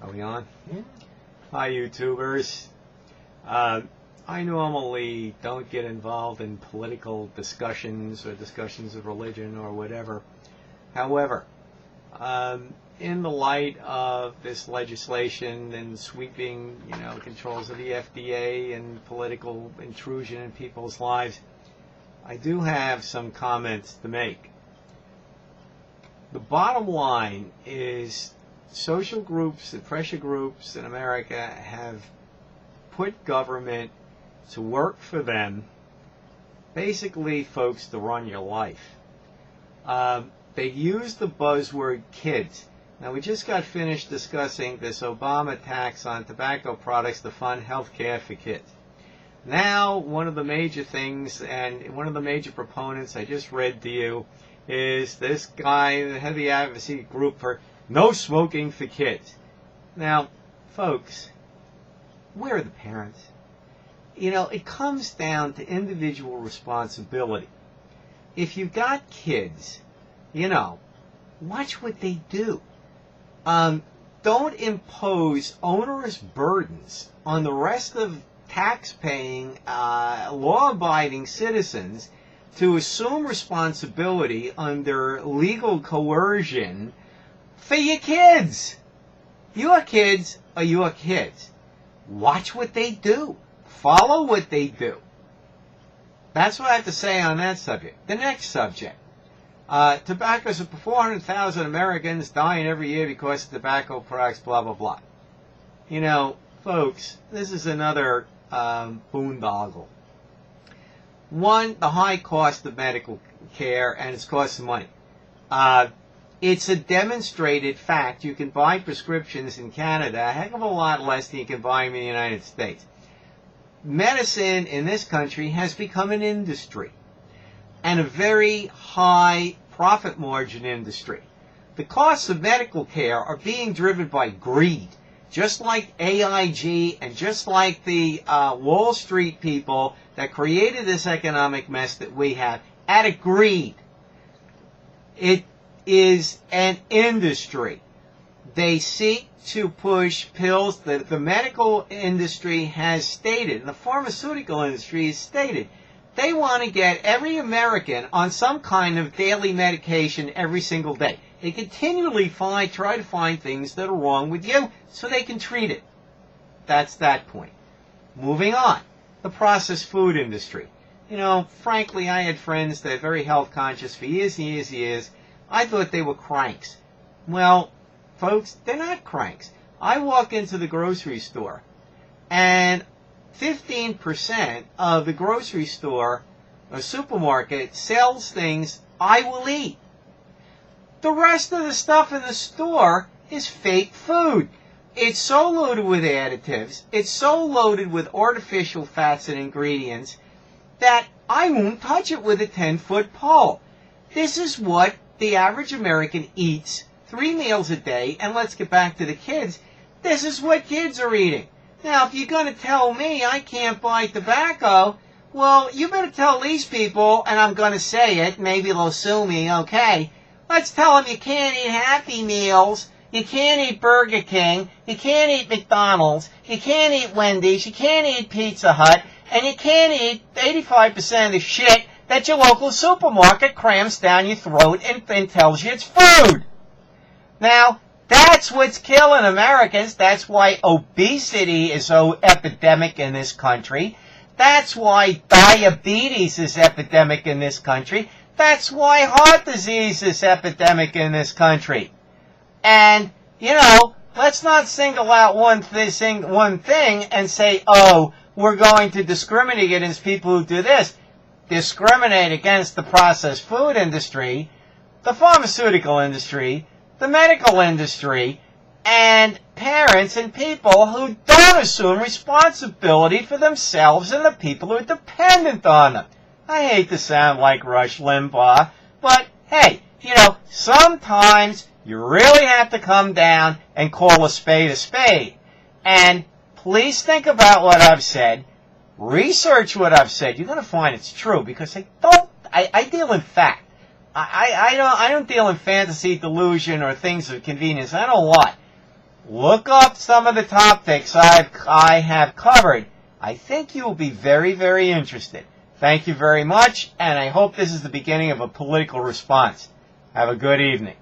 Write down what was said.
Are we on? Yeah. Hi, YouTubers. I normally don't get involved in political discussions or discussions of religion or whatever. However, in the light of this legislation and sweeping, controls of the FDA and political intrusion in people's lives, I do have some comments to make. The bottom line is social groups and pressure groups in America have put government to work for them, basically, folks, to run your life. They use the buzzword kids. Now, we just got finished discussing this Obama tax on tobacco products to fund health care for kids. Now, one of the major things, and one of the major proponents I just read to you, is this guy, the head of the advocacy group for no smoking for kids. Now, folks, where are the parents? It comes down to individual responsibility. If you've got kids, watch what they do. Don't impose onerous burdens on the rest of tax-paying, law-abiding citizens to assume responsibility under legal coercion for your kids. Your kids are your kids. Watch what they do. Follow what they do. That's what I have to say on that subject. The next subject. Tobacco, 400,000 Americans dying every year because of tobacco products, blah, blah, blah. Folks, this is another boondoggle. One, the high cost of medical care, and it's costing money. It's a demonstrated fact. You can buy prescriptions in Canada a heck of a lot less than you can buy them in the United States. Medicine in this country has become an industry, and a very high profit margin industry. The costs of medical care are being driven by greed, just like AIG and just like the Wall Street people that created this economic mess that we have, out of greed. It is an industry. They seek to push pills that the medical industry has stated, and the pharmaceutical industry has stated, they want to get every American on some kind of daily medication every single day. They continually try to find things that are wrong with you so they can treat it. That's that point. Moving on. The processed food industry. Frankly, I had friends that are very health conscious for years and years and years. I thought they were cranks. Well, folks, they're not cranks. I walk into the grocery store, and 15% of the grocery store or supermarket sells things I will eat. The rest of the stuff in the store is fake food. It's so loaded with additives, it's so loaded with artificial fats and ingredients that I won't touch it with a 10-foot pole. This is what the average American eats 3 meals a day, and let's get back to the kids. This is what kids are eating. Now, if you're going to tell me I can't buy tobacco, well, you better tell these people, and I'm going to say it, maybe they'll sue me, okay. Let's tell them you can't eat Happy Meals, you can't eat Burger King, you can't eat McDonald's, you can't eat Wendy's, you can't eat Pizza Hut, and you can't eat 85% of the shit that your local supermarket crams down your throat and tells you it's food. Now, that's what's killing Americans. That's why obesity is so epidemic in this country. That's why diabetes is epidemic in this country. That's why heart disease is epidemic in this country. And, let's not single out one thing and say, oh, we're going to discriminate against people who do this. Discriminate against the processed food industry, the pharmaceutical industry, the medical industry, and parents and people who don't assume responsibility for themselves and the people who are dependent on them. I hate to sound like Rush Limbaugh, but hey, sometimes you really have to come down and call a spade a spade. And please think about what I've said. Research what I've said. You're going to find it's true, because I deal in fact. I don't deal in fantasy delusion or things of convenience. I don't lie. look up some of the topics I have covered. I think you will be very, very interested. Thank you very much, and I hope this is the beginning of a political response. Have a good evening.